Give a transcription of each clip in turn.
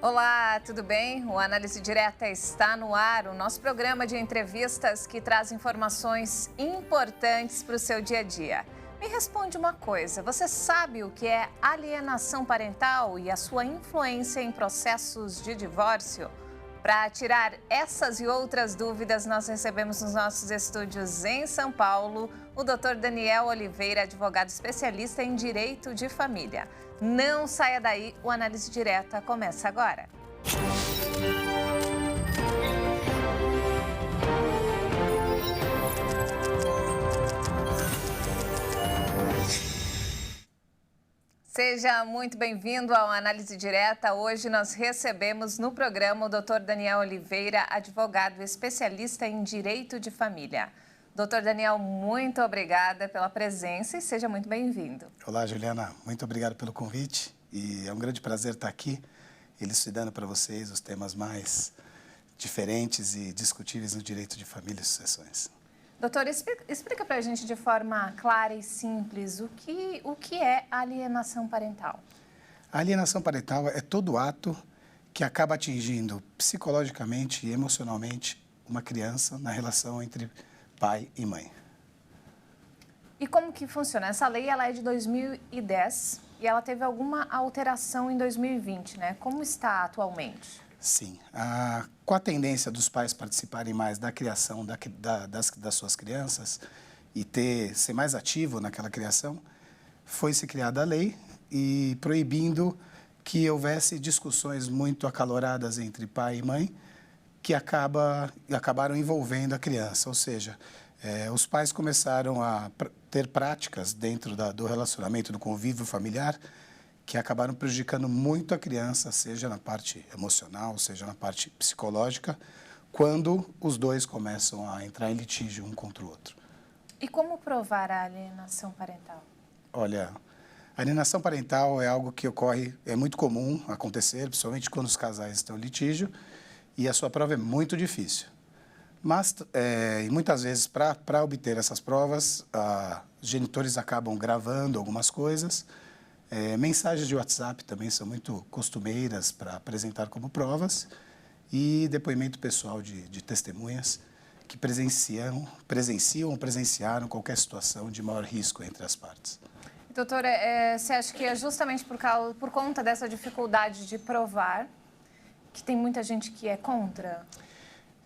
Olá, tudo bem? O Análise Direta está no ar, o nosso programa de entrevistas que traz informações importantes para o seu dia a dia. Me responde uma coisa, você sabe o que é alienação parental e a sua influência em processos de divórcio? Para tirar essas e outras dúvidas, nós recebemos nos nossos estúdios em São Paulo o Dr. Daniel Oliveira, advogado especialista em direito de família. Não saia daí, o Análise Direta começa agora. Seja muito bem-vindo ao Análise Direta. Hoje nós recebemos no programa o Dr. Daniel Oliveira, advogado especialista em direito de família. Dr. Daniel, muito obrigada pela presença e seja muito bem-vindo. Olá, Juliana. Muito obrigado pelo convite e é um grande prazer estar aqui, elucidando para vocês os temas mais diferentes e discutíveis no direito de família e sucessões. Doutor, explica para a gente de forma clara e simples o que é alienação parental. A alienação parental é todo ato que acaba atingindo psicologicamente e emocionalmente uma criança na relação entre pai e mãe. E como que funciona? Essa lei ela é de 2010 e ela teve alguma alteração em 2020, né? Como está atualmente? Sim. Com a tendência dos pais participarem mais da criação das suas crianças e ser mais ativo naquela criação, foi-se criada a lei e proibindo que houvesse discussões muito acaloradas entre pai e mãe que acabaram envolvendo a criança. Ou seja, os pais começaram a ter práticas dentro do relacionamento, do convívio familiar, que acabaram prejudicando muito a criança, seja na parte emocional, seja na parte psicológica, quando os dois começam a entrar em litígio um contra o outro. E como provar a alienação parental? Olha, a alienação parental é algo que é muito comum acontecer, principalmente quando os casais estão em litígio, e a sua prova é muito difícil. Mas, muitas vezes, para obter essas provas, os genitores acabam gravando algumas coisas. Mensagens de WhatsApp também são muito costumeiras para apresentar como provas e depoimento pessoal de testemunhas que presenciaram ou presenciaram qualquer situação de maior risco entre as partes. Doutora, você acha que é justamente por conta dessa dificuldade de provar que tem muita gente que é contra?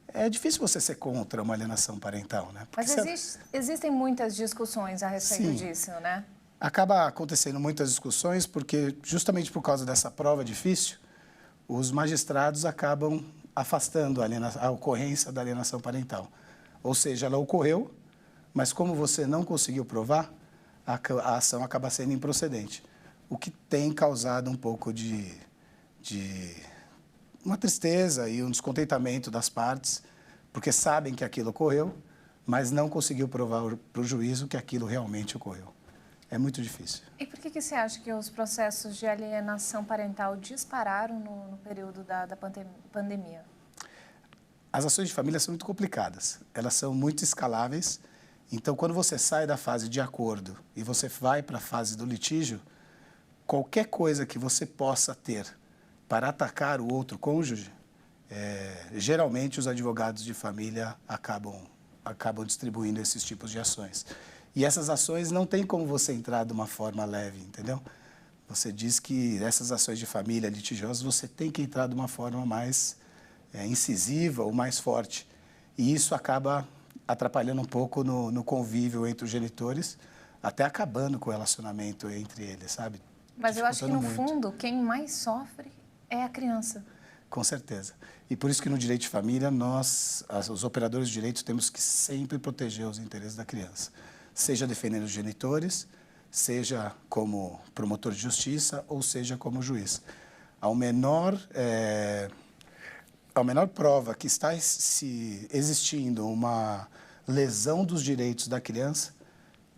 É difícil você ser contra uma alienação parental, né? Mas existem muitas discussões a respeito disso, né? Acaba acontecendo muitas discussões porque, justamente por causa dessa prova difícil, os magistrados acabam afastando a ocorrência da alienação parental. Ou seja, ela ocorreu, mas como você não conseguiu provar, a ação acaba sendo improcedente, o que tem causado um pouco de uma tristeza e um descontentamento das partes, porque sabem que aquilo ocorreu, mas não conseguiu provar para o juízo que aquilo realmente ocorreu. É muito difícil. E por que você acha que os processos de alienação parental dispararam no período da pandemia? As ações de família são muito complicadas, elas são muito escaláveis. Então, quando você sai da fase de acordo e você vai para a fase do litígio, qualquer coisa que você possa ter para atacar o outro cônjuge, geralmente os advogados de família acabam distribuindo esses tipos de ações. E essas ações não tem como você entrar de uma forma leve, entendeu? Você diz que essas ações de família litigiosas, você tem que entrar de uma forma mais incisiva ou mais forte. E isso acaba atrapalhando um pouco no convívio entre os genitores, até acabando com o relacionamento entre eles, sabe? Mas eu acho que, no fundo, quem mais sofre é a criança. Com certeza. E por isso que no direito de família, nós, os operadores de direito, temos que sempre proteger os interesses da criança. Seja defendendo os genitores, seja como promotor de justiça ou seja como juiz. A menor prova que está existindo uma lesão dos direitos da criança,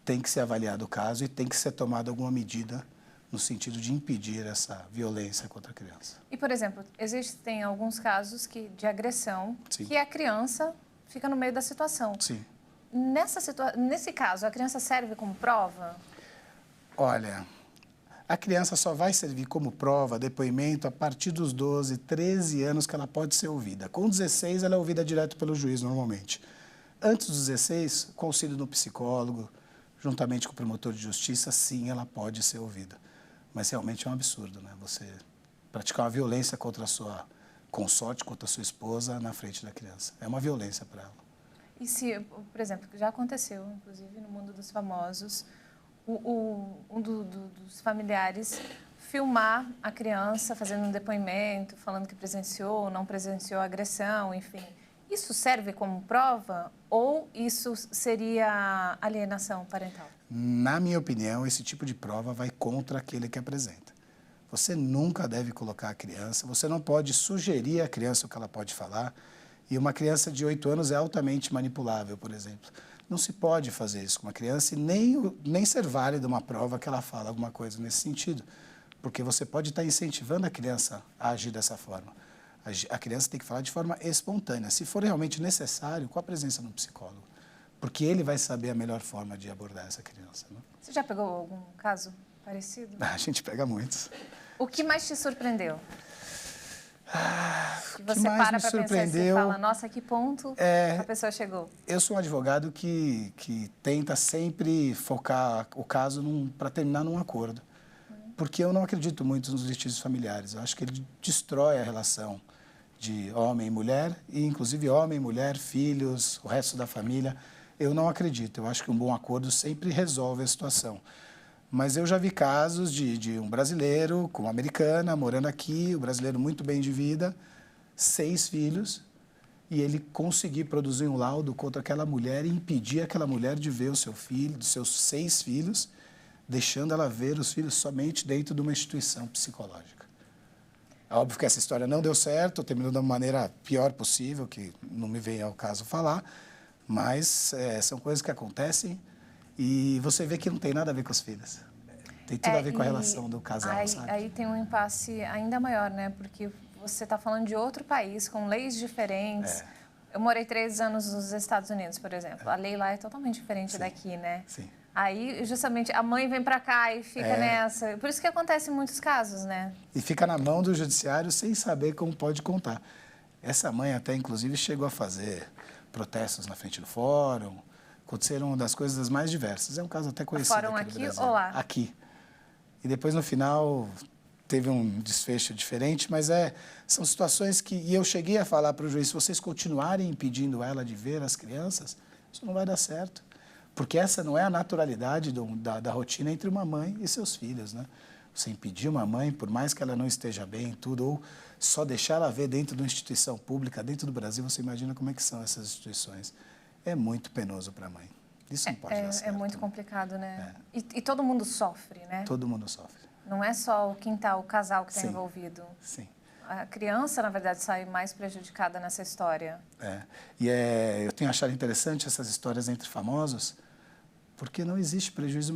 tem que ser avaliado o caso e tem que ser tomada alguma medida no sentido de impedir essa violência contra a criança. E, por exemplo, existem alguns casos de agressão que a criança fica no meio da situação. Sim. Nesse caso, a criança serve como prova? Olha, A criança só vai servir como prova, depoimento, a partir dos 12, 13 anos que ela pode ser ouvida. Com 16, ela é ouvida direto pelo juiz, normalmente. Antes dos 16, com auxílio do psicólogo, juntamente com o promotor de justiça, sim, ela pode ser ouvida. Mas realmente é um absurdo, né? Você praticar uma violência contra a sua consorte, contra a sua esposa, na frente da criança. É uma violência para ela. E se, por exemplo, já aconteceu, inclusive no mundo dos famosos, dos familiares filmar a criança fazendo um depoimento, falando que presenciou ou não presenciou a agressão, enfim. Isso serve como prova ou isso seria alienação parental? Na minha opinião, esse tipo de prova vai contra aquele que apresenta. Você nunca deve colocar a criança, você não pode sugerir à criança o que ela pode falar. E uma criança de 8 anos é altamente manipulável, por exemplo. Não se pode fazer isso com uma criança e nem ser válida uma prova que ela fala alguma coisa nesse sentido. Porque você pode estar incentivando a criança a agir dessa forma. A criança tem que falar de forma espontânea, se for realmente necessário, com a presença de um psicólogo. Porque ele vai saber a melhor forma de abordar essa criança. Né? Você já pegou algum caso parecido? A gente pega muitos. O que mais te surpreendeu? Que você mais para me para pensar e você fala, nossa, que ponto a pessoa chegou? Eu sou um advogado que tenta sempre focar o caso para terminar num acordo. Porque eu não acredito muito nos litígios familiares. Eu acho que ele destrói a relação de homem e mulher, e inclusive homem, mulher, filhos, o resto da família. Eu não acredito. Eu acho que um bom acordo sempre resolve a situação. Mas eu já vi casos de um brasileiro com uma americana morando aqui, o brasileiro muito bem de vida, 6 filhos, e ele conseguir produzir um laudo contra aquela mulher e impedir aquela mulher de ver o seu filho, dos seus 6 filhos, deixando ela ver os filhos somente dentro de uma instituição psicológica. É óbvio que essa história não deu certo, terminou da maneira pior possível, que não me vem ao caso falar, mas são coisas que acontecem. E você vê que não tem nada a ver com os filhos. Tem tudo a ver com a relação do casal, sabe? Aí tem um impasse ainda maior, né? Porque você está falando de outro país, com leis diferentes. Eu morei 3 anos nos Estados Unidos, por exemplo. A lei lá é totalmente diferente daqui, né? Sim. Aí, justamente, a mãe vem para cá e fica nessa. Por isso que acontece em muitos casos, né? E fica na mão do judiciário sem saber como pode contar. Essa mãe até, inclusive, chegou a fazer protestos na frente do fórum. Aconteceram uma das coisas mais diversas. É um caso até conhecido Fórum aqui no Brasil. Ou lá? Aqui. E depois, no final, teve um desfecho diferente, mas são situações que... E eu cheguei a falar para o juiz, se vocês continuarem impedindo ela de ver as crianças, isso não vai dar certo. Porque essa não é a naturalidade da rotina entre uma mãe e seus filhos, né? Você impedir uma mãe, por mais que ela não esteja bem, tudo, ou só deixar ela ver dentro de uma instituição pública, dentro do Brasil, você imagina como é que são essas instituições. É muito penoso para a mãe. Isso não pode dar certo. É muito complicado, né? E todo mundo sofre, né? Todo mundo sofre. Não é só o quintal, o casal que está envolvido. Sim. A criança, na verdade, sai mais prejudicada nessa história. Eu tenho achado interessante essas histórias entre famosos, porque não existe prejuízo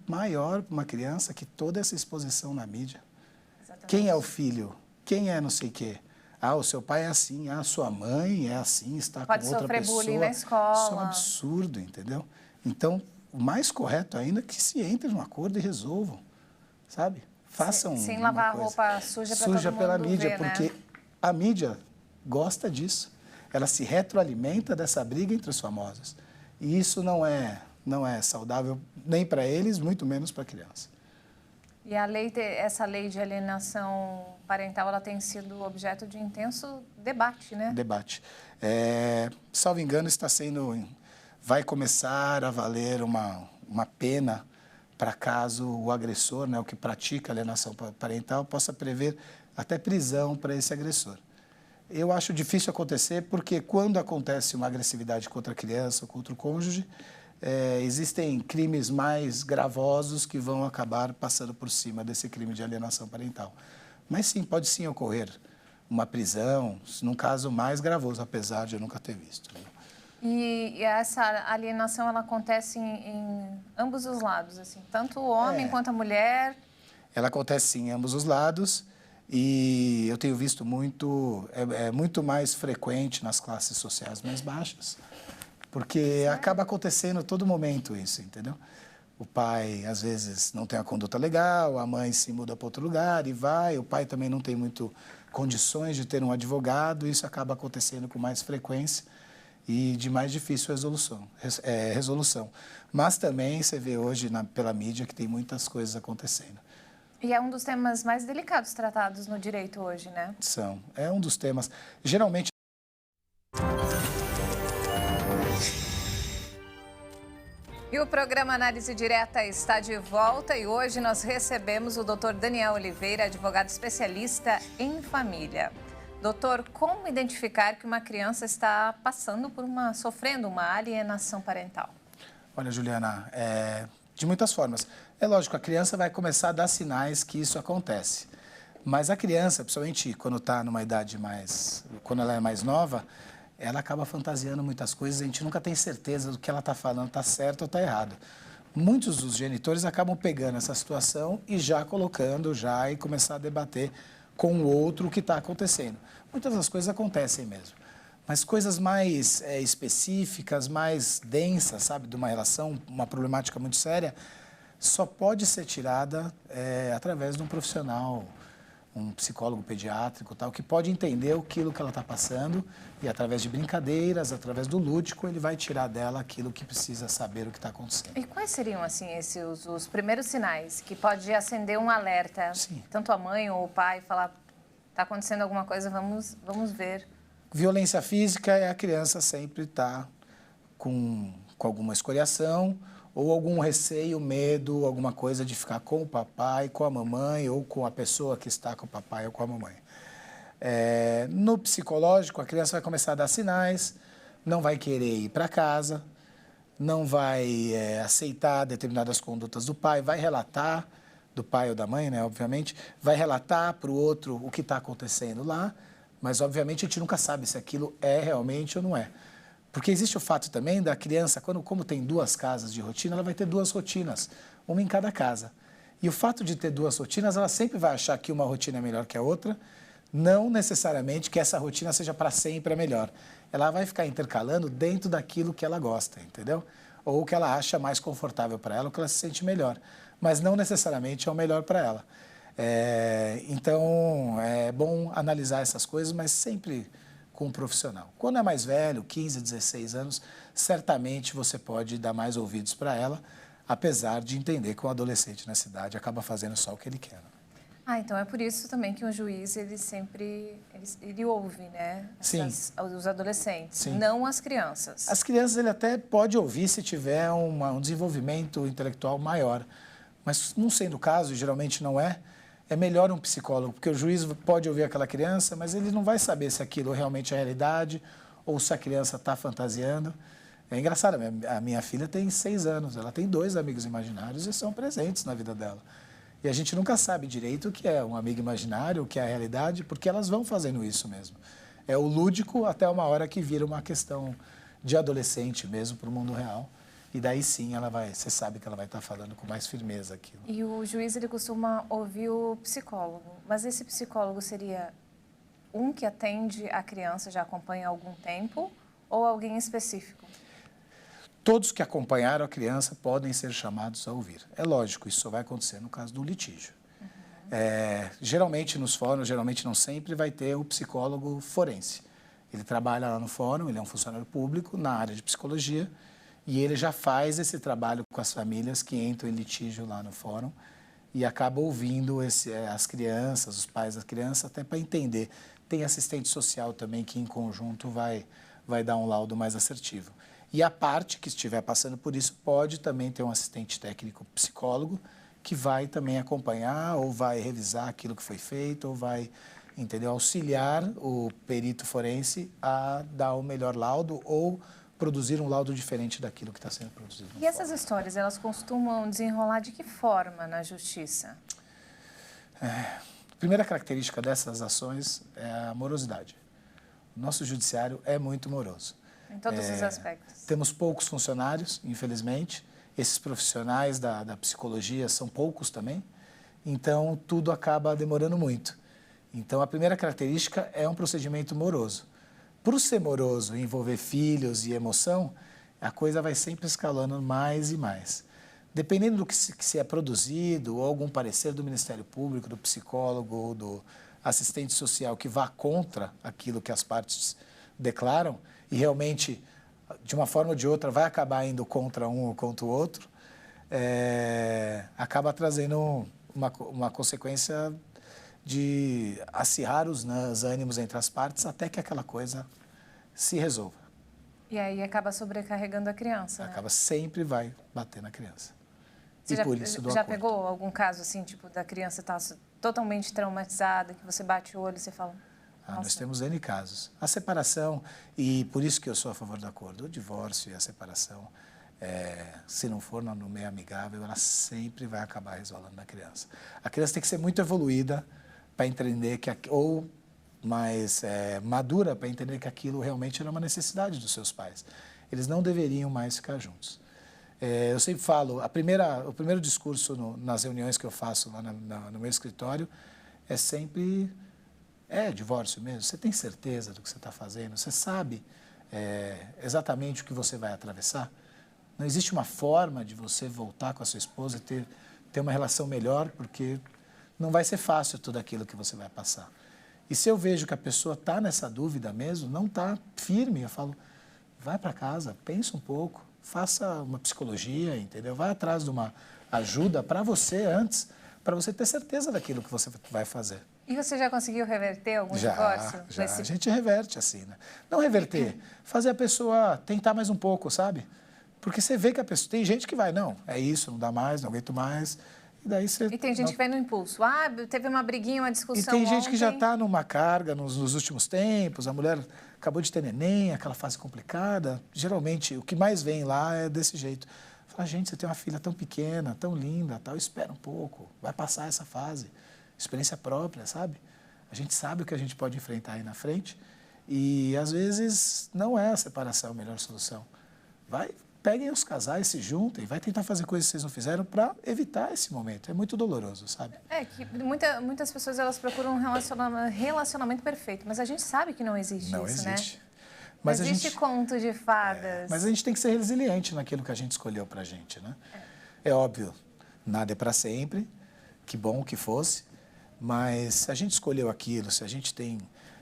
maior para uma criança que toda essa exposição na mídia. Exatamente. Quem é o filho? Quem é não sei o quê? Ah, o seu pai é assim, a sua mãe é assim, está com outra pessoa. Pode sofrer bullying na escola. Isso é um absurdo, entendeu? Então, o mais correto ainda é que se entre num acordo e resolvam, sabe? Façam sem lavar a roupa suja para todo mundo pela mídia, ver, porque né? a mídia gosta disso. Ela se retroalimenta dessa briga entre os famosos. E isso não é saudável nem para eles, muito menos para a criança. E essa lei de alienação parental, ela tem sido objeto de intenso debate, né? Debate. Salvo engano, vai começar a valer uma pena para caso o agressor, né, o que pratica alienação parental, possa prever até prisão para esse agressor. Eu acho difícil acontecer porque quando acontece uma agressividade contra a criança ou contra o cônjuge, existem crimes mais gravosos que vão acabar passando por cima desse crime de alienação parental. Mas sim, pode sim ocorrer uma prisão, num caso mais gravoso, apesar de eu nunca ter visto. Né? E essa alienação, ela acontece em ambos os lados, assim, tanto o homem quanto a mulher? Ela acontece sim em ambos os lados e eu tenho visto muito, muito mais frequente nas classes sociais mais baixas. Porque acaba acontecendo a todo momento isso, entendeu? O pai, às vezes, não tem a conduta legal, a mãe se muda para outro lugar e vai, o pai também não tem muito condições de ter um advogado, isso acaba acontecendo com mais frequência e de mais difícil resolução. Mas também você vê hoje pela mídia que tem muitas coisas acontecendo. E é um dos temas mais delicados tratados no direito hoje, né? É um dos temas. Geralmente. E o programa Análise Direta está de volta e hoje nós recebemos o Dr. Daniel Oliveira, advogado especialista em família. Doutor, como identificar que uma criança está sofrendo uma alienação parental? Olha, Juliana, de muitas formas. É lógico, a criança vai começar a dar sinais que isso acontece. Mas a criança, principalmente quando está numa idade quando ela é mais nova, ela acaba fantasiando muitas coisas, a gente nunca tem certeza do que ela está falando, está certo ou está errado. Muitos dos genitores acabam pegando essa situação e já colocando, e começar a debater com o outro o que está acontecendo. Muitas das coisas acontecem mesmo, mas coisas mais específicas, mais densas, sabe, de uma relação, uma problemática muito séria, só pode ser tirada através de um profissional, um psicólogo pediátrico, tal, que pode entender aquilo que ela está passando e através de brincadeiras, através do lúdico, ele vai tirar dela aquilo que precisa saber o que está acontecendo. E quais seriam, assim, os primeiros sinais que pode acender um alerta? Sim. Tanto a mãe ou o pai falar, está acontecendo alguma coisa, vamos ver. Violência física é a criança sempre estar com alguma escoriação ou algum receio, medo, alguma coisa de ficar com o papai, com a mamãe ou com a pessoa que está com o papai ou com a mamãe. No psicológico, a criança vai começar a dar sinais, não vai querer ir para casa, não vai aceitar determinadas condutas do pai, vai relatar, do pai ou da mãe, né, obviamente, vai relatar para o outro o que está acontecendo lá, mas obviamente a gente nunca sabe se aquilo é realmente ou não é. Porque existe o fato também da criança, como tem 2 casas de rotina, ela vai ter 2 rotinas, uma em cada casa. E o fato de ter 2 rotinas, ela sempre vai achar que uma rotina é melhor que a outra, não necessariamente que essa rotina seja para sempre a melhor. Ela vai ficar intercalando dentro daquilo que ela gosta, entendeu? Ou que ela acha mais confortável para ela, ou que ela se sente melhor. Mas não necessariamente é o melhor para ela. Então, é bom analisar essas coisas, mas sempre com um profissional. Quando é mais velho, 15, 16 anos, certamente você pode dar mais ouvidos para ela, apesar de entender que um adolescente nessa idade acaba fazendo só o que ele quer. Então é por isso também que o juiz, ele ouve, né? Os adolescentes, Sim. não as crianças. As crianças ele até pode ouvir se tiver um desenvolvimento intelectual maior, mas não sendo o caso, geralmente não é melhor um psicólogo, porque o juiz pode ouvir aquela criança, mas ele não vai saber se aquilo realmente é realidade ou se a criança está fantasiando. É engraçado, a minha filha tem 6 anos, ela tem 2 amigos imaginários e são presentes na vida dela. E a gente nunca sabe direito o que é um amigo imaginário, o que é a realidade, porque elas vão fazendo isso mesmo. É o lúdico até uma hora que vira uma questão de adolescente mesmo para o mundo real. E daí sim, você sabe que ela vai estar falando com mais firmeza aquilo. E o juiz, ele costuma ouvir o psicólogo, mas esse psicólogo seria um que atende a criança, já acompanha há algum tempo, ou alguém específico? Todos que acompanharam a criança podem ser chamados a ouvir. É lógico, isso só vai acontecer no caso do litígio. Geralmente nos fóruns, geralmente não sempre, vai ter o psicólogo forense. Ele trabalha lá no fórum, ele é um funcionário público na área de psicologia, e ele já faz esse trabalho com as famílias que entram em litígio lá no fórum e acaba ouvindo as crianças, os pais das crianças, até para entender. Tem assistente social também que, em conjunto, vai dar um laudo mais assertivo. E a parte que estiver passando por isso pode também ter um assistente técnico psicólogo que vai também acompanhar ou vai revisar aquilo que foi feito ou vai, auxiliar o perito forense a dar o melhor laudo ou produzir um laudo diferente daquilo que está sendo produzido. E essas histórias, elas costumam desenrolar de que forma na justiça? A primeira característica dessas ações é a morosidade. O nosso judiciário é muito moroso. Em todos os aspectos. Temos poucos funcionários, infelizmente. Esses profissionais da psicologia são poucos também. Então, tudo acaba demorando muito. Então, a primeira característica é um procedimento moroso. Por ser moroso, envolver filhos e emoção, a coisa vai sempre escalando mais e mais. dependendo do que se é produzido, ou algum parecer do Ministério Público, do psicólogo ou do assistente social que vá contra aquilo que as partes declaram, e realmente, de uma forma ou de outra, vai acabar indo contra um ou contra o outro, acaba trazendo uma consequência de acirrar os ânimos entre as partes até que aquela coisa se resolva. E aí acaba sobrecarregando a criança, né? Acaba sempre vai bater na criança. Você E por isso do já acordo. pegou algum caso assim, tipo, da criança estar totalmente traumatizada, que você bate o olho e você fala... Nós temos N casos. A separação, e por isso que eu sou a favor do acordo, o divórcio e a separação, se não for no meio amigável, ela sempre vai acabar resvalando na criança. A criança tem que ser muito evoluída para entender que, ou mais madura para entender que aquilo realmente era uma necessidade dos seus pais. Eles não deveriam mais ficar juntos. Eu sempre falo, o primeiro discurso nas reuniões que eu faço lá no meu escritório é sempre, divórcio mesmo, você tem certeza do que você está fazendo? Você sabe exatamente o que você vai atravessar? Não existe uma forma de você voltar com a sua esposa e ter uma relação melhor, porque não vai ser fácil tudo aquilo que você vai passar. E se eu vejo que a pessoa está nessa dúvida mesmo, não está firme, eu falo, vai para casa, pensa um pouco, faça uma psicologia, entendeu? Vai atrás de uma ajuda para você antes, para você ter certeza daquilo que você vai fazer. E você já conseguiu reverter algum divórcio? Já, a gente reverte assim, né? Não reverter, fazer a pessoa tentar mais um pouco, sabe? Porque você vê que a pessoa, tem gente que vai, não, é isso, não dá mais, não aguento mais. E daí você... E tem gente que vai no impulso. Teve uma briguinha, uma discussão. E tem gente que já ontem. está numa carga nos últimos tempos, a mulher acabou de ter neném, aquela fase complicada. Geralmente, o que mais vem lá é desse jeito. Fala, gente, você tem uma filha tão pequena, tão linda, tal, espera um pouco, vai passar essa fase. Experiência própria, sabe? A gente sabe o que a gente pode enfrentar aí na frente e, às vezes, não é a separação a melhor solução. Peguem os casais, se juntem, vai tentar fazer coisas que vocês não fizeram para evitar esse momento. É muito doloroso, sabe? Que muitas pessoas elas procuram um relacionamento perfeito, mas a gente sabe que não existe não isso, existe. né? Mas não existe conto de fadas. Mas a gente tem que ser resiliente naquilo que a gente escolheu para a gente, né? É óbvio, nada é para sempre, que bom que fosse, mas se a gente escolheu aquilo, se a gente tem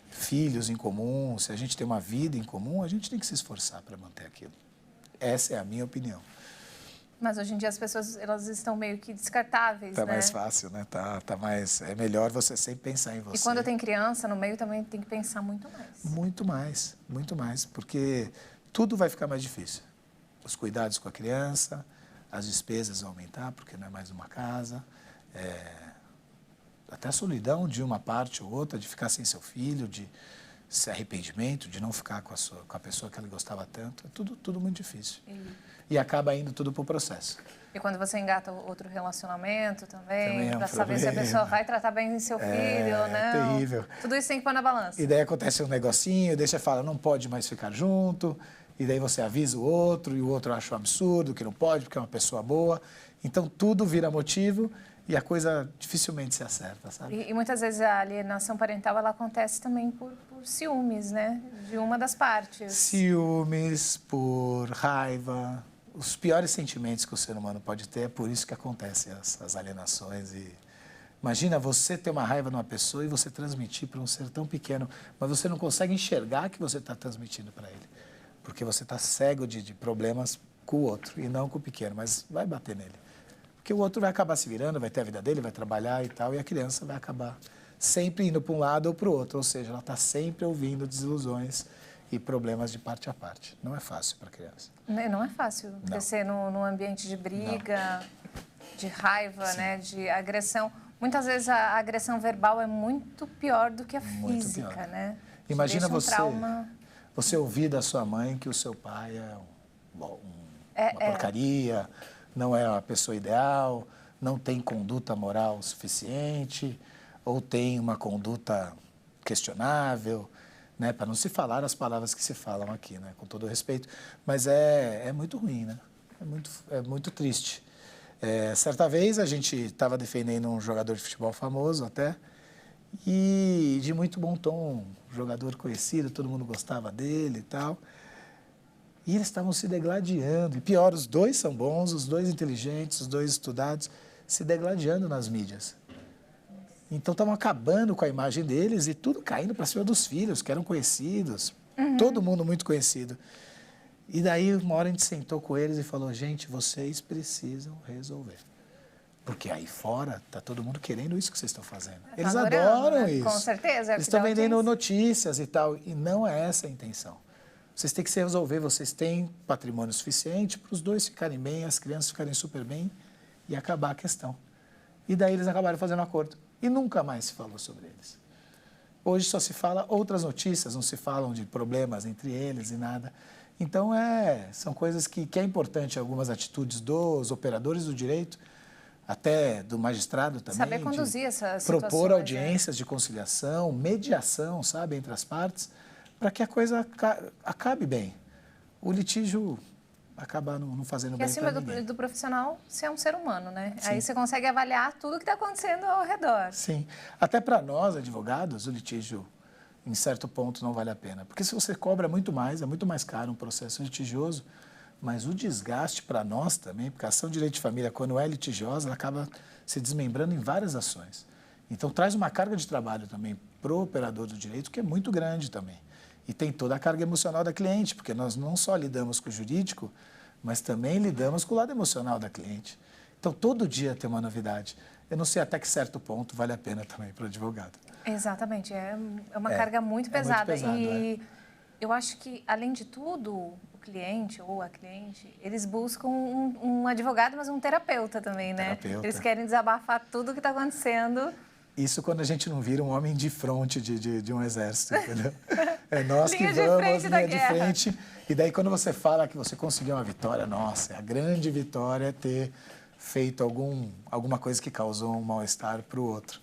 filhos em comum, se a gente tem uma vida em comum, a gente tem que se esforçar para manter aquilo. Essa é a minha opinião. Mas hoje em dia as pessoas elas estão meio que descartáveis, né? Tá mais fácil, né? Tá mais, é melhor você sempre pensar em você. E quando tem criança no meio também tem que pensar muito mais. Muito mais, porque tudo vai ficar mais difícil. Os cuidados com a criança, as despesas vão aumentar, porque não é mais uma casa, até a solidão de uma parte ou outra, de ficar sem seu filho, de esse arrependimento, de não ficar com a pessoa que ele gostava tanto, é tudo muito difícil. E acaba indo tudo para o processo. E quando você engata outro relacionamento também é um para saber se a pessoa vai tratar bem seu filho ou não. É terrível. Tudo isso tem que pôr na balança. E daí acontece um negocinho, daí você fala, não pode mais ficar junto, e daí você avisa o outro, e o outro acha um absurdo, que não pode, porque é uma pessoa boa. Então, tudo vira motivo e a coisa dificilmente se acerta, sabe? E muitas vezes a alienação parental ela acontece também por ciúmes, né? De uma das partes. Ciúmes, por raiva, os piores sentimentos que o ser humano pode ter, é por isso que acontecem as alienações. E imagina você ter uma raiva numa pessoa e você transmitir para um ser tão pequeno, mas você não consegue enxergar que você está transmitindo para ele, porque você está cego de problemas com o outro e não com o pequeno, mas vai bater nele. Porque o outro vai acabar se virando, vai ter a vida dele, vai trabalhar e tal, e a criança vai acabar sempre indo para um lado ou para o outro, ou seja, ela está sempre ouvindo desilusões e problemas de parte a parte. Não é fácil para a criança. Não é fácil crescer num ambiente de briga, de raiva, né, de agressão. Muitas vezes a agressão verbal é muito pior do que a física, né? Imagina você ouvir da sua mãe que o seu pai é uma porcaria, não é a pessoa ideal, não tem conduta moral suficiente, ou tem uma conduta questionável, né? Para não se falar as palavras que se falam aqui, né? Com todo o respeito. Mas é muito ruim, né? É muito triste. Certa vez a gente estava defendendo um jogador de futebol famoso até, e de muito bom tom, um jogador conhecido, todo mundo gostava dele e tal. E eles estavam se degladiando. E pior, os dois são bons, os dois inteligentes, os dois estudados, se degladiando nas mídias. Então, estavam acabando com a imagem deles e tudo caindo para cima dos filhos, que eram conhecidos. Todo mundo muito conhecido. E daí, uma hora a gente sentou com eles e falou, gente, vocês precisam resolver. Porque aí fora está todo mundo querendo isso que vocês estão fazendo. Eles adoram isso. Com certeza. Eles estão vendendo notícias e tal. E não é essa a intenção. Vocês têm que se resolver. Vocês têm patrimônio suficiente para os dois ficarem bem, as crianças ficarem super bem e acabar a questão. E daí eles acabaram fazendo um acordo. E nunca mais se falou sobre eles. Hoje só se fala outras notícias, não se falam de problemas entre eles e nada. Então, são coisas que é importante, algumas atitudes dos operadores do direito, até do magistrado também. Saber conduzir essas propor situações, audiências de conciliação, mediação, sabe, entre as partes, para que a coisa acabe bem. O litígio acaba não fazendo bem para ninguém. Acima do profissional, você é um ser humano, né? Sim. Aí você consegue avaliar tudo o que está acontecendo ao redor. Sim. Até para nós, advogados, o litígio, em certo ponto, não vale a pena. Porque se você cobra muito mais, é muito mais caro um processo litigioso, mas o desgaste para nós também, porque a ação de direito de família, quando é litigiosa, ela acaba se desmembrando em várias ações. Então, traz uma carga de trabalho também para o operador do direito, que é muito grande também. E tem toda a carga emocional da cliente, porque nós não só lidamos com o jurídico, mas também lidamos com o lado emocional da cliente. Então, todo dia tem uma novidade. Eu não sei até que certo ponto vale a pena também para o advogado. Exatamente, é uma carga muito pesada. Muito pesado, e eu acho que, além de tudo, o cliente ou a cliente, eles buscam um advogado, mas um terapeuta também, né? Terapeuta. Eles querem desabafar tudo o que está acontecendo. Isso quando a gente não vira um homem de fronte de um exército, entendeu? É nós que Linha de vamos, frente da linha de guerra. frente. E daí quando você fala que você conseguiu uma vitória, nossa, a grande vitória é ter feito alguma coisa que causou um mal-estar para o outro.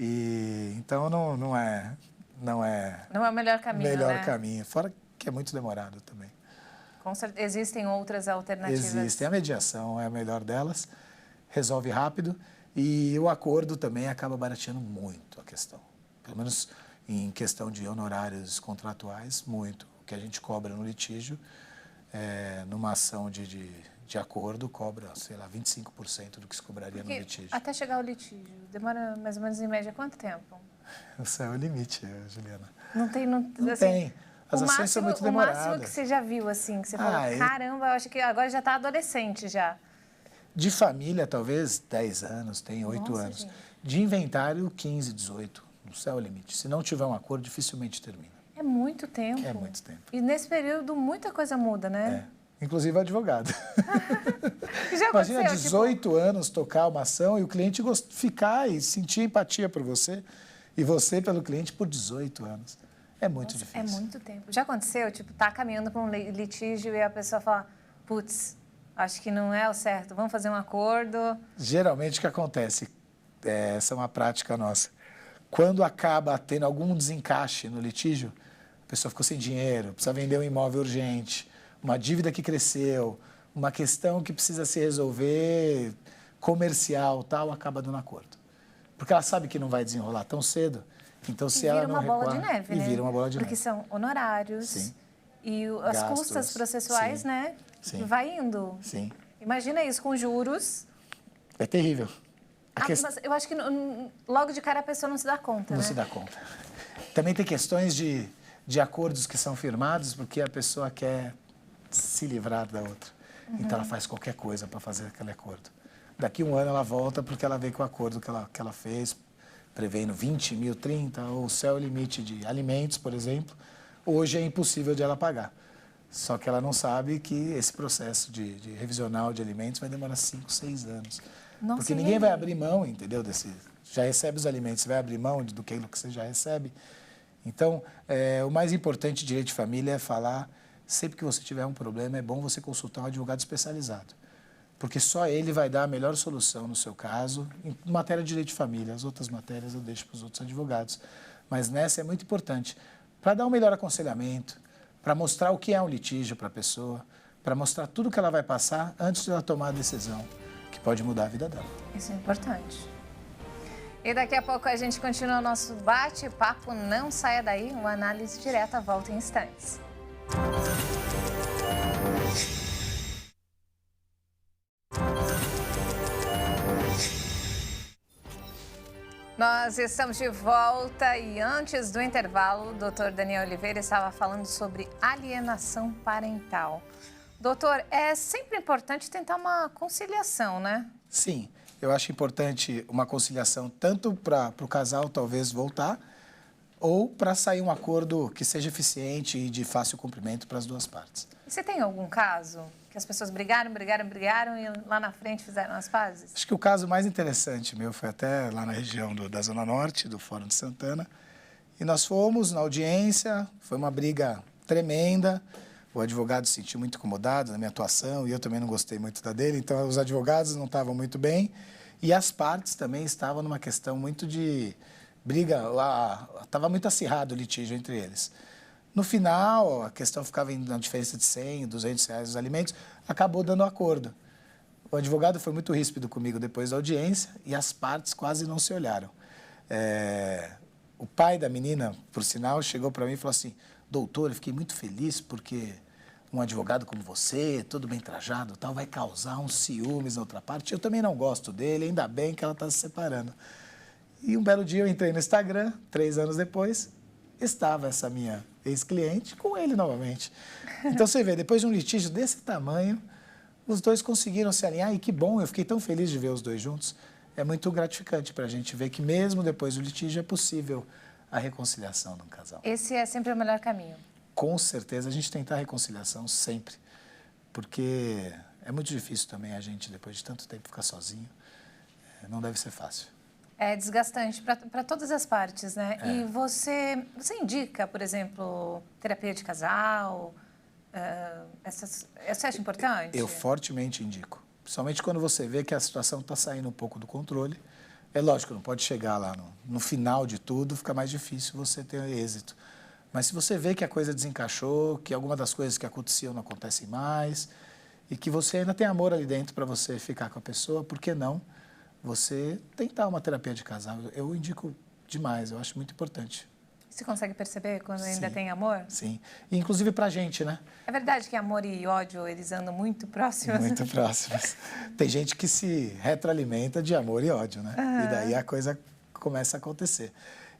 E então não é Não é o melhor caminho, né? caminho. Fora que é muito demorado também. Com certeza, existem outras alternativas. Existem. A mediação é a melhor delas, resolve rápido e o acordo também acaba barateando muito a questão. Pelo menos em questão de honorários contratuais, muito. O que a gente cobra no litígio, numa ação de acordo, cobra, sei lá, 25% do que se cobraria no litígio. Até chegar ao litígio, demora mais ou menos em média quanto tempo? O céu é o limite, Juliana. Não tem. Não tem. As ações são muito demoradas. O máximo que você já viu, assim, que você falou, caramba, eu acho que agora já está adolescente já. De família, talvez 10 anos, tem 8 anos. Gente. De inventário, 15, 18. O céu é o limite. Se não tiver um acordo, dificilmente termina. É muito tempo. É muito tempo. E nesse período, muita coisa muda, né? Inclusive o advogado. Já Imagina, aconteceu, 18 anos tocar uma ação e o cliente ficar e sentir empatia por você e você pelo cliente por 18 anos. É muito difícil. É muito tempo. Já aconteceu, tipo, tá caminhando para um litígio e a pessoa fala, putz, acho que não é o certo, vamos fazer um acordo. Geralmente o que acontece, essa é uma prática nossa, quando acaba tendo algum desencaixe no litígio, a pessoa ficou sem dinheiro, precisa vender um imóvel urgente, uma dívida que cresceu, uma questão que precisa se resolver comercial, tal, acaba dando acordo. Porque ela sabe que não vai desenrolar tão cedo. Então, se ela não recuar... Vira uma bola de neve, né? Vira uma bola de neve. Porque são honorários. Sim. E as Gastos. custas processuais, Sim. né? Sim. Vai indo. Sim. Imagina isso com juros. É terrível. Mas eu acho que logo de cara a pessoa não se dá conta, Não né? se dá conta. Também tem questões de acordos que são firmados porque a pessoa quer se livrar da outra. Então, ela faz qualquer coisa para fazer aquele acordo. Daqui um ano ela volta porque ela vê que o acordo que ela fez, prevendo 20 mil, 30, ou o céu limite de alimentos, por exemplo, hoje é impossível de ela pagar. Só que ela não sabe que esse processo de revisional de alimentos vai demorar 5, 6 anos. Nossa, porque ninguém vai abrir mão, entendeu? Já recebe os alimentos, você vai abrir mão do que você já recebe. Então, o mais importante de direito de família é falar, sempre que você tiver um problema, é bom você consultar um advogado especializado. Porque só ele vai dar a melhor solução no seu caso, em matéria de direito de família. As outras matérias eu deixo para os outros advogados. Mas nessa é muito importante, para dar um melhor aconselhamento, para mostrar o que é um litígio para a pessoa, para mostrar tudo que ela vai passar antes de ela tomar a decisão, que pode mudar a vida dela. Isso é importante. E daqui a pouco a gente continua o nosso bate-papo. Não saia daí, uma análise direta volta em instantes. Nós estamos de volta e antes do intervalo, o doutor Daniel Oliveira estava falando sobre alienação parental. Doutor, é sempre importante tentar uma conciliação, né? Sim, eu acho importante uma conciliação tanto para o casal talvez voltar ou para sair um acordo que seja eficiente e de fácil cumprimento para as duas partes. E você tem algum caso que as pessoas brigaram e lá na frente fizeram as pazes? Acho que o caso mais interessante meu foi até lá na região da Zona Norte, do Fórum de Santana. E nós fomos na audiência, foi uma briga tremenda. O advogado se sentiu muito incomodado na minha atuação e eu também não gostei muito da dele. Então, os advogados não estavam muito bem. E as partes também estavam numa questão muito de briga. Estava muito acirrado o litígio entre eles. No final, a questão ficava na diferença de 100, 200 reais os alimentos, acabou dando acordo. O advogado foi muito ríspido comigo depois da audiência e as partes quase não se olharam. O pai da menina, por sinal, chegou para mim e falou assim: doutor, eu fiquei muito feliz porque um advogado como você, todo bem trajado, tal, vai causar uns ciúmes na outra parte. Eu também não gosto dele, ainda bem que ela está se separando. E um belo dia eu entrei no Instagram, 3 anos depois, estava essa minha ex-cliente com ele novamente. Então, você vê, depois de um litígio desse tamanho, os dois conseguiram se alinhar e que bom, eu fiquei tão feliz de ver os dois juntos. É muito gratificante para a gente ver que mesmo depois do litígio é possível a reconciliação de um casal. Esse é sempre o melhor caminho. Com certeza, a gente tentar a reconciliação sempre, porque é muito difícil também a gente, depois de tanto tempo, ficar sozinho. Não deve ser fácil. É desgastante para todas as partes, né? E você indica, por exemplo, terapia de casal? Você acha importante? Eu fortemente indico. Principalmente quando você vê que a situação está saindo um pouco do controle. É lógico, não pode chegar lá no final de tudo, fica mais difícil você ter êxito. Mas se você vê que a coisa desencaixou, que alguma das coisas que aconteciam não acontecem mais, e que você ainda tem amor ali dentro para você ficar com a pessoa, por que não você tentar uma terapia de casal? Eu indico demais, eu acho muito importante. Você consegue perceber quando ainda tem amor? Sim, e inclusive pra gente, né? É verdade que amor e ódio, eles andam muito próximos? Muito próximos. Tem gente que se retroalimenta de amor e ódio, né? E daí a coisa começa a acontecer.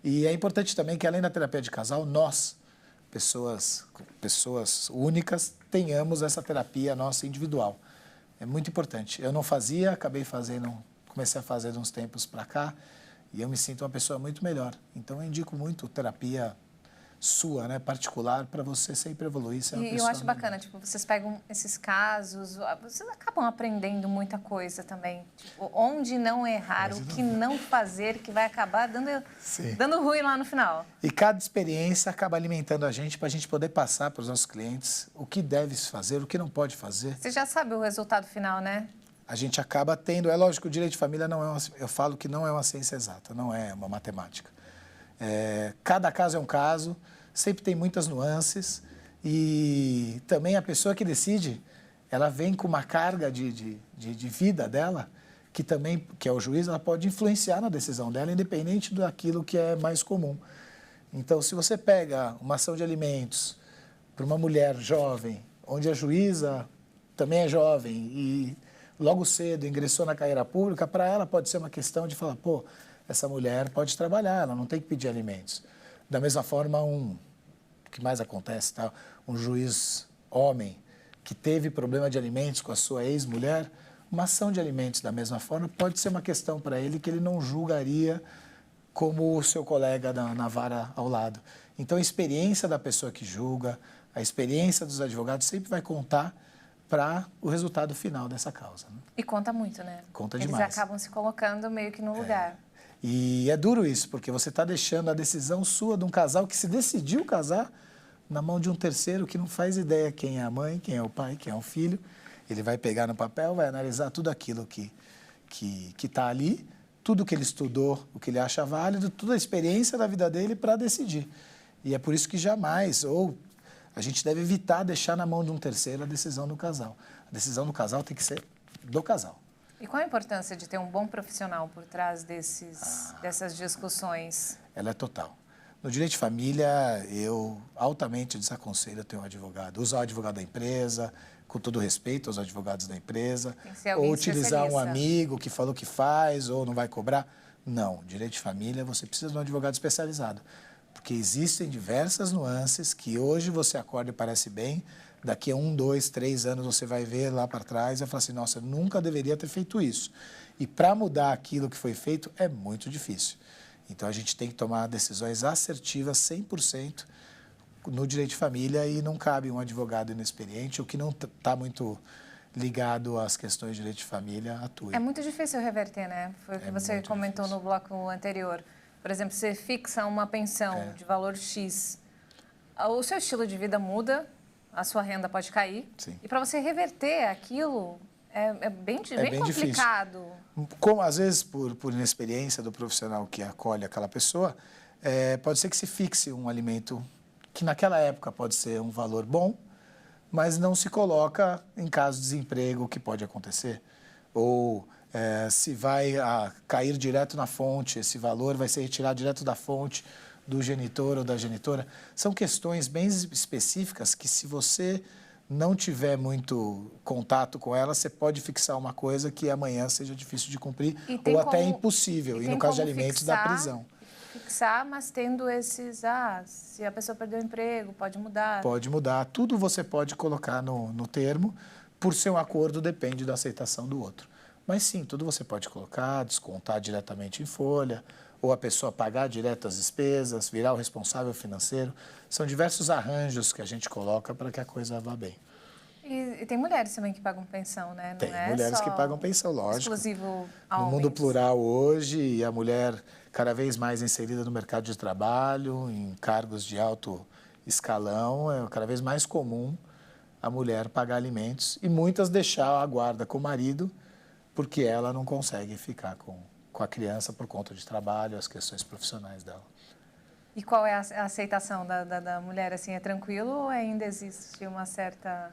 E é importante também que, além da terapia de casal, nós, pessoas únicas, tenhamos essa terapia nossa individual. É muito importante. Eu não fazia, acabei fazendo, comecei a fazer de uns tempos para cá, e eu me sinto uma pessoa muito melhor. Então, eu indico muito terapia sua, né, particular, para você sempre evoluir. Ser uma pessoa eu acho bacana, tipo, vocês pegam esses casos, vocês acabam aprendendo muita coisa também. Tipo, onde não errar, o que não fazer, que vai acabar dando ruim lá no final. E cada experiência acaba alimentando a gente para a gente poder passar para os nossos clientes o que deve se fazer, o que não pode fazer. Você já sabe o resultado final, né? A gente acaba tendo, é lógico, o direito de família não é eu falo que não é uma ciência exata, não é uma matemática. Cada caso é um caso, sempre tem muitas nuances e também a pessoa que decide, ela vem com uma carga de vida dela, que é o juiz, ela pode influenciar na decisão dela, independente daquilo que é mais comum. Então, se você pega uma ação de alimentos para uma mulher jovem, onde a juíza também é jovem e logo cedo ingressou na carreira pública, para ela pode ser uma questão de falar, pô, essa mulher pode trabalhar, ela não tem que pedir alimentos. Da mesma forma, o que mais acontece, tá? Um juiz homem que teve problema de alimentos com a sua ex-mulher, uma ação de alimentos da mesma forma pode ser uma questão para ele que ele não julgaria como o seu colega na vara ao lado. Então, a experiência da pessoa que julga, a experiência dos advogados sempre vai contar para o resultado final dessa causa. Né? E conta muito, né? Conta demais. Eles acabam se colocando meio que no lugar. E é duro isso, porque você está deixando a decisão sua de um casal que se decidiu casar na mão de um terceiro que não faz ideia quem é a mãe, quem é o pai, quem é o filho. Ele vai pegar no papel, vai analisar tudo aquilo que está ali, tudo que ele estudou, o que ele acha válido, toda a experiência da vida dele para decidir. E é por isso que jamais, ou a gente deve evitar deixar na mão de um terceiro a decisão do casal. A decisão do casal tem que ser do casal. E qual a importância de ter um bom profissional por trás dessas discussões? Ela é total. No direito de família, eu altamente desaconselho ter um advogado. Usar o advogado da empresa, com todo respeito aos advogados da empresa, ou utilizar um amigo que falou que faz ou não vai cobrar. Não, direito de família você precisa de um advogado especializado, porque existem diversas nuances que hoje você acorda e parece bem, daqui a 1, 2, 3 anos você vai ver lá para trás e vai falar assim, nossa, eu nunca deveria ter feito isso. E para mudar aquilo que foi feito é muito difícil. Então a gente tem que tomar decisões assertivas 100% no direito de família e não cabe um advogado inexperiente ou que não está muito ligado às questões de direito de família atue. É muito difícil reverter, né? Foi o que você comentou no bloco anterior. Por exemplo, você fixa uma pensão de valor X, o seu estilo de vida muda, a sua renda pode cair. Sim. E para você reverter aquilo é bem complicado. Difícil. Como, às vezes, por inexperiência do profissional que acolhe aquela pessoa, pode ser que se fixe um alimento que naquela época pode ser um valor bom, mas não se coloca em caso de desemprego, o que pode acontecer. Ou se vai cair direto na fonte, esse valor vai ser retirado direto da fonte do genitor ou da genitora. São questões bem específicas que, se você não tiver muito contato com elas, você pode fixar uma coisa que amanhã seja difícil de cumprir ou até impossível. E no caso de alimentos, da prisão. Fixar, mas tendo esses, se a pessoa perdeu o emprego, pode mudar. Pode mudar. Tudo você pode colocar no termo, por ser um acordo, depende da aceitação do outro. Mas sim, tudo você pode colocar, descontar diretamente em folha, ou a pessoa pagar direto as despesas, virar o responsável financeiro. São diversos arranjos que a gente coloca para que a coisa vá bem. E tem mulheres também que pagam pensão, né? Não tem é mulheres só que pagam pensão, lógico. Exclusivo a No homens. mundo plural hoje, e a mulher cada vez mais inserida no mercado de trabalho, em cargos de alto escalão, é cada vez mais comum a mulher pagar alimentos e muitas deixar a guarda com o marido porque ela não consegue ficar com a criança por conta de trabalho, as questões profissionais dela. E qual é a aceitação da mulher? Assim, é tranquilo ou ainda existe uma certa...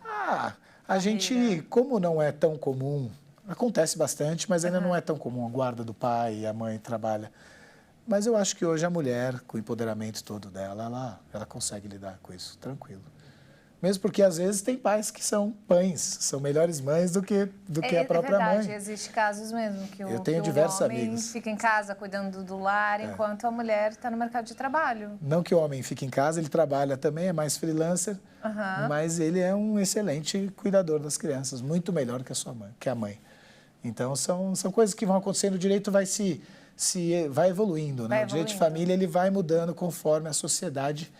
A gente, como não é tão comum, acontece bastante, mas ainda não é tão comum a guarda do pai e a mãe trabalha. Mas eu acho que hoje a mulher, com o empoderamento todo dela, ela consegue lidar com isso tranquilo. Mesmo porque, às vezes, tem pais que são pães, são melhores mães do que a própria mãe. É verdade, existem casos mesmo que Eu tenho diversos homem amigos. fica em casa cuidando do lar, enquanto a mulher está no mercado de trabalho. Não que o homem fique em casa, ele trabalha também, é mais freelancer, mas ele é um excelente cuidador das crianças, muito melhor que a mãe. Então, são coisas que vão acontecendo, o direito vai evoluindo, né? O direito de família ele vai mudando conforme a sociedade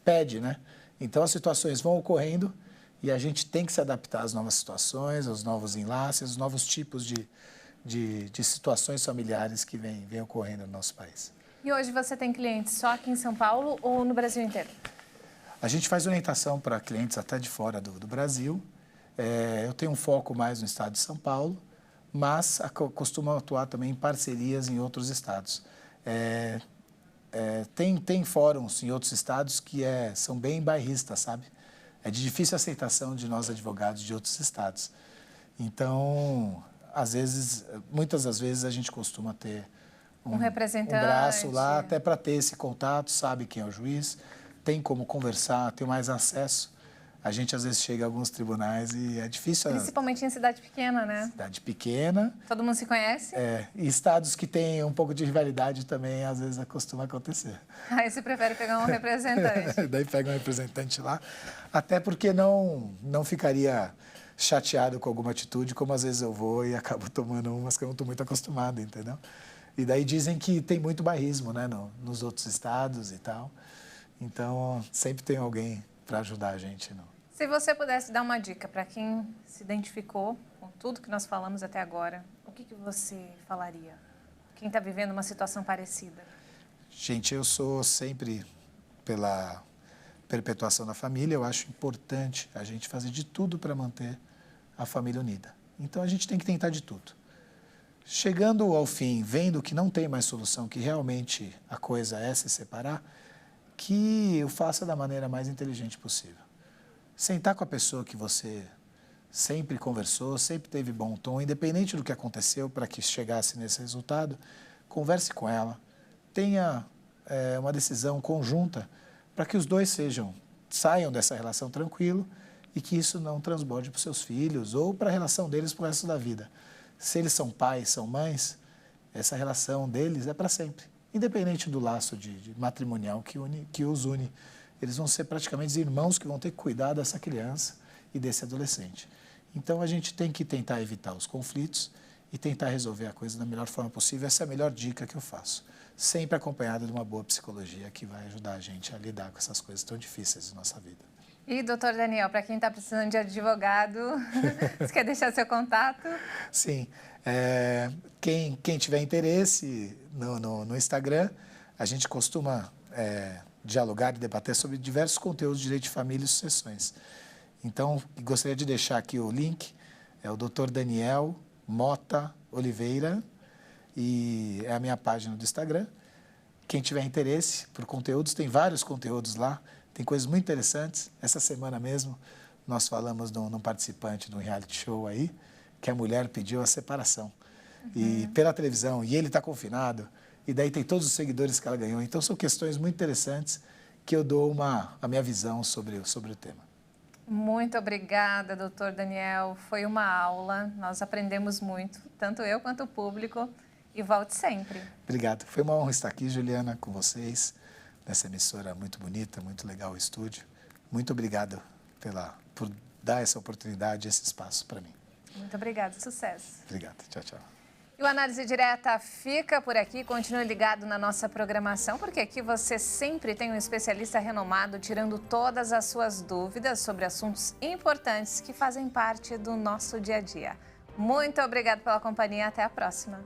pede, né? Então, as situações vão ocorrendo e a gente tem que se adaptar às novas situações, aos novos enlaces, aos novos tipos de situações familiares que vêm ocorrendo no nosso país. E hoje você tem clientes só aqui em São Paulo ou no Brasil inteiro? A gente faz orientação para clientes até de fora do Brasil. Eu tenho um foco mais no estado de São Paulo, mas costumo atuar também em parcerias em outros estados. Tem fóruns em outros estados que são bem bairristas, sabe? É de difícil aceitação de nós advogados de outros estados. Então, muitas das vezes a gente costuma ter um representante, um braço lá, até para ter esse contato, sabe quem é o juiz, tem como conversar, tem mais acesso. A gente, às vezes, chega a alguns tribunais e é difícil... Principalmente em cidade pequena, né? Cidade pequena. Todo mundo se conhece? E estados que têm um pouco de rivalidade também, às vezes, costuma acontecer. Aí você prefere pegar um representante. Daí pega um representante lá, até porque não ficaria chateado com alguma atitude, como às vezes eu vou e acabo tomando umas que eu não estou muito acostumado, entendeu? E daí dizem que tem muito bairrismo, né, nos outros estados e tal. Então, sempre tem alguém para ajudar a gente, não. Se você pudesse dar uma dica para quem se identificou com tudo que nós falamos até agora, o que você falaria? Quem está vivendo uma situação parecida? Gente, eu sou sempre pela perpetuação da família. Eu acho importante a gente fazer de tudo para manter a família unida. Então, a gente tem que tentar de tudo. Chegando ao fim, vendo que não tem mais solução, que realmente a coisa é se separar, que eu faça da maneira mais inteligente possível. Sentar com a pessoa que você sempre conversou, sempre teve bom tom, independente do que aconteceu para que chegasse nesse resultado, converse com ela, tenha uma decisão conjunta para que os dois saiam dessa relação tranquilo e que isso não transborde para os seus filhos ou para a relação deles para o resto da vida. Se eles são pais, são mães, essa relação deles é para sempre, independente do laço de matrimonial que os une. Eles vão ser praticamente irmãos que vão ter que cuidar dessa criança e desse adolescente. Então, a gente tem que tentar evitar os conflitos e tentar resolver a coisa da melhor forma possível. Essa é a melhor dica que eu faço. Sempre acompanhado de uma boa psicologia que vai ajudar a gente a lidar com essas coisas tão difíceis da nossa vida. E, doutor Daniel, para quem está precisando de advogado, você quer deixar seu contato? Sim. Quem tiver interesse no Instagram, a gente costuma dialogar e debater sobre diversos conteúdos de direito de família e sucessões. Então, gostaria de deixar aqui o link, é o Dr. Daniel Mota Oliveira, e é a minha página do Instagram. Quem tiver interesse por conteúdos, tem vários conteúdos lá, tem coisas muito interessantes. Essa semana mesmo, nós falamos num participante de um reality show aí, que a mulher pediu a separação. E pela televisão, e ele está confinado, e daí tem todos os seguidores que ela ganhou. Então, são questões muito interessantes que eu dou a minha visão sobre o tema. Muito obrigada, doutor Daniel. Foi uma aula, nós aprendemos muito, tanto eu quanto o público, e volte sempre. Obrigado. Foi uma honra estar aqui, Juliana, com vocês, nessa emissora muito bonita, muito legal o estúdio. Muito obrigado por dar essa oportunidade, esse espaço para mim. Muito obrigada, sucesso. Obrigado, tchau, tchau. E o Análise Direta fica por aqui, continue ligado na nossa programação, porque aqui você sempre tem um especialista renomado tirando todas as suas dúvidas sobre assuntos importantes que fazem parte do nosso dia a dia. Muito obrigada pela companhia, até a próxima.